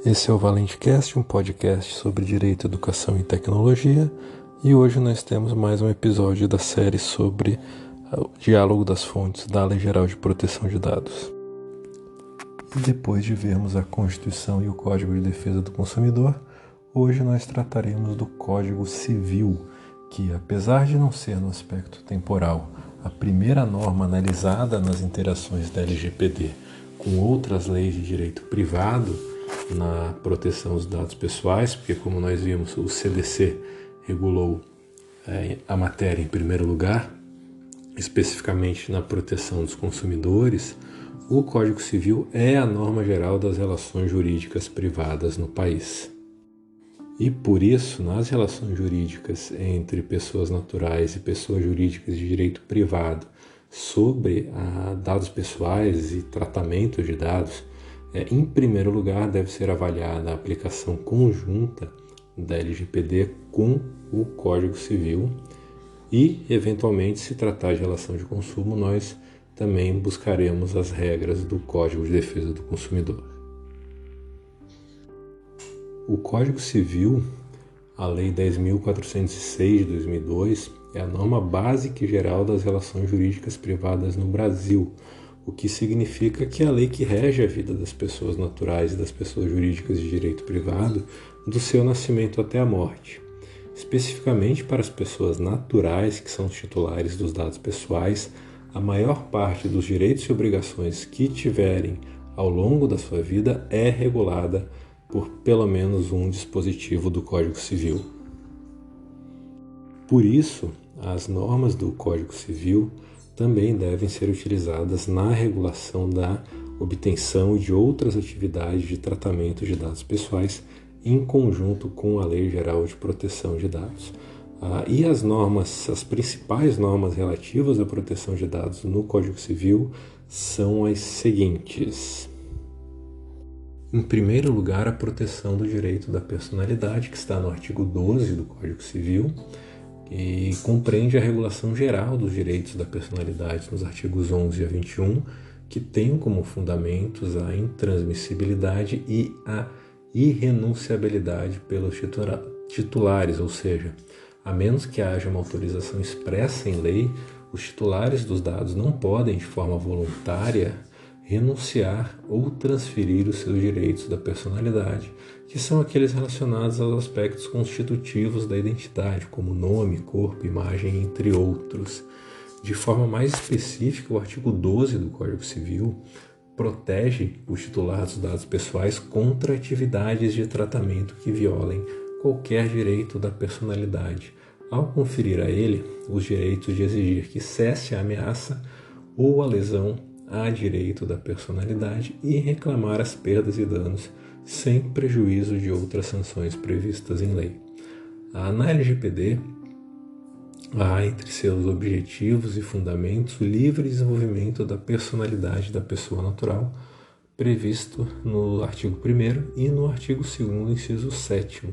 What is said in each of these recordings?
Esse é o ValenteCast, um podcast sobre direito, educação e tecnologia, e hoje nós temos mais um episódio da série sobre o diálogo das fontes da Lei Geral de Proteção de Dados. E depois de vermos a Constituição e o Código de Defesa do Consumidor, hoje nós trataremos do Código Civil, que apesar de não ser no aspecto temporal a primeira norma analisada nas interações da LGPD com outras leis de direito privado na proteção dos dados pessoais, porque como nós vimos, o CDC regulou a matéria em primeiro lugar, especificamente na proteção dos consumidores. O Código Civil é a norma geral das relações jurídicas privadas no país. E por isso, nas relações jurídicas entre pessoas naturais e pessoas jurídicas de direito privado sobre dados pessoais e tratamento de dados, em primeiro lugar deve ser avaliada a aplicação conjunta da LGPD com o Código Civil e, eventualmente, se tratar de relação de consumo, nós também buscaremos as regras do Código de Defesa do Consumidor. O Código Civil, a Lei 10.406 de 2002, é a norma básica e geral das relações jurídicas privadas no Brasil, o que significa que é a lei que rege a vida das pessoas naturais e das pessoas jurídicas de direito privado do seu nascimento até a morte. Especificamente para as pessoas naturais, que são os titulares dos dados pessoais, a maior parte dos direitos e obrigações que tiverem ao longo da sua vida é regulada por pelo menos um dispositivo do Código Civil. Por isso, as normas do Código Civil também devem ser utilizadas na regulação da obtenção de outras atividades de tratamento de dados pessoais em conjunto com a Lei Geral de Proteção de Dados. E as principais normas relativas à proteção de dados no Código Civil são as seguintes. Em primeiro lugar, a proteção do direito da personalidade, que está no artigo 12 do Código Civil, e compreende a regulação geral dos direitos da personalidade nos artigos 11 a 21, que tem como fundamentos a intransmissibilidade e a irrenunciabilidade pelos titulares, ou seja, a menos que haja uma autorização expressa em lei, os titulares dos dados não podem, de forma voluntária, renunciar ou transferir os seus direitos da personalidade, que são aqueles relacionados aos aspectos constitutivos da identidade, como nome, corpo, imagem, entre outros. De forma mais específica, o artigo 12 do Código Civil protege o titular dos dados pessoais contra atividades de tratamento que violem qualquer direito da personalidade, ao conferir a ele os direitos de exigir que cesse a ameaça ou a lesão a direito da personalidade e reclamar as perdas e danos sem prejuízo de outras sanções previstas em lei. Na LGPD, há entre seus objetivos e fundamentos o livre desenvolvimento da personalidade da pessoa natural, previsto no artigo 1º e no artigo 2º, inciso 7º,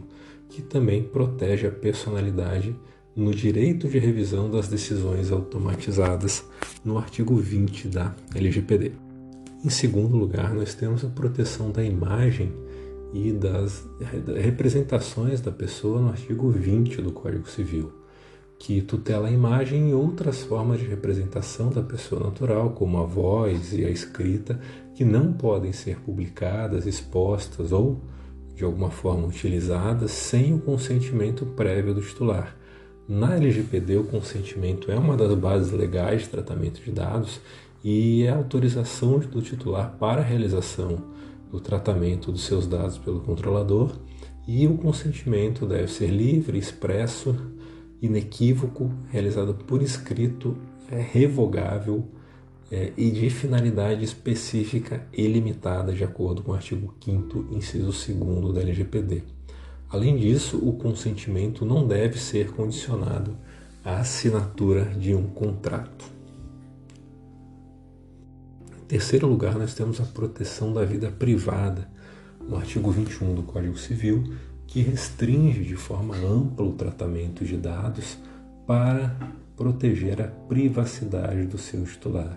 que também protege a personalidade no direito de revisão das decisões automatizadas no artigo 20 da LGPD. Em segundo lugar, nós temos a proteção da imagem e das representações da pessoa no artigo 20 do Código Civil, que tutela a imagem e outras formas de representação da pessoa natural, como a voz e a escrita, que não podem ser publicadas, expostas ou, de alguma forma, utilizadas sem o consentimento prévio do titular. Na LGPD, o consentimento é uma das bases legais de tratamento de dados e é a autorização do titular para a realização do tratamento dos seus dados pelo controlador, e o consentimento deve ser livre, expresso, inequívoco, realizado por escrito, revogável e de finalidade específica e limitada de acordo com o artigo 5º, inciso 2º da LGPD. Além disso, o consentimento não deve ser condicionado à assinatura de um contrato. Em terceiro lugar, nós temos a proteção da vida privada, no artigo 21 do Código Civil, que restringe de forma ampla o tratamento de dados para proteger a privacidade do seu titular.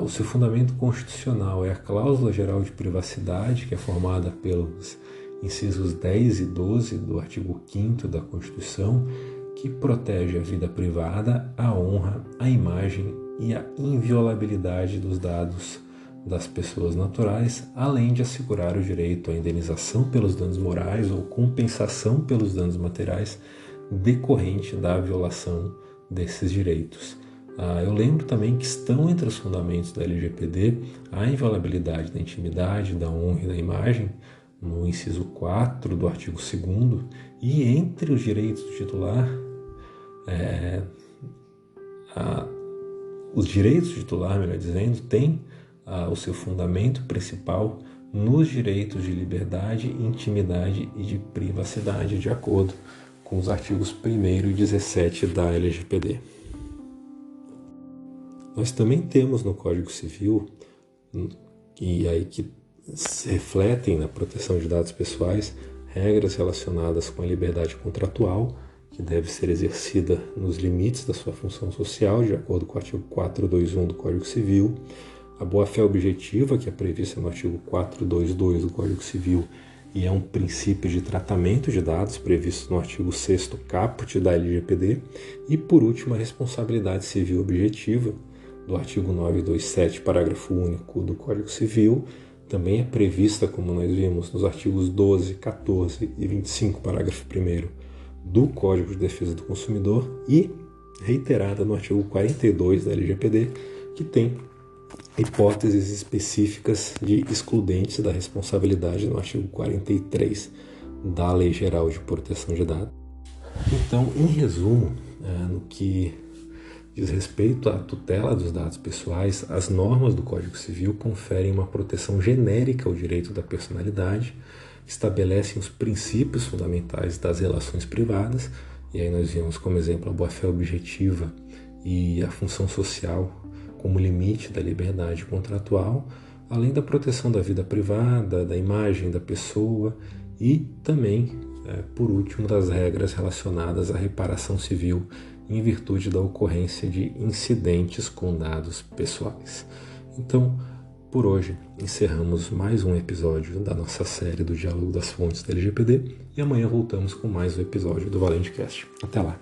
O seu fundamento constitucional é a Cláusula Geral de Privacidade, que é formada pelos incisos 10 e 12 do artigo 5º da Constituição, que protege a vida privada, a honra, a imagem e a inviolabilidade dos dados das pessoas naturais, além de assegurar o direito à indenização pelos danos morais ou compensação pelos danos materiais decorrente da violação desses direitos. Eu lembro também que estão entre os fundamentos da LGPD a inviolabilidade da intimidade, da honra e da imagem, no inciso 4 do artigo 2º, e entre os direitos do titular, os direitos do titular, melhor dizendo, têm o seu fundamento principal nos direitos de liberdade, intimidade e de privacidade, de acordo com os artigos 1º e 17 da LGPD. Nós também temos no Código Civil, que se refletem na proteção de dados pessoais, regras relacionadas com a liberdade contratual, que deve ser exercida nos limites da sua função social, de acordo com o artigo 421 do Código Civil, a boa-fé objetiva, que é prevista no artigo 422 do Código Civil, e é um princípio de tratamento de dados previsto no artigo 6º caput da LGPD, e, por último, a responsabilidade civil objetiva, do artigo 927, parágrafo único do Código Civil, também é prevista, como nós vimos, nos artigos 12, 14 e 25, parágrafo 1º do Código de Defesa do Consumidor e reiterada no artigo 42 da LGPD, que tem hipóteses específicas de excludentes da responsabilidade no artigo 43 da Lei Geral de Proteção de Dados. Então, em resumo, no que diz respeito à tutela dos dados pessoais, as normas do Código Civil conferem uma proteção genérica ao direito da personalidade, estabelecem os princípios fundamentais das relações privadas, e aí nós vemos como exemplo a boa-fé objetiva e a função social como limite da liberdade contratual, além da proteção da vida privada, da imagem da pessoa e também, por último, das regras relacionadas à reparação civil em virtude da ocorrência de incidentes com dados pessoais. Então, por hoje, encerramos mais um episódio da nossa série do Diálogo das Fontes da LGPD e amanhã voltamos com mais um episódio do ValenteCast. Até lá!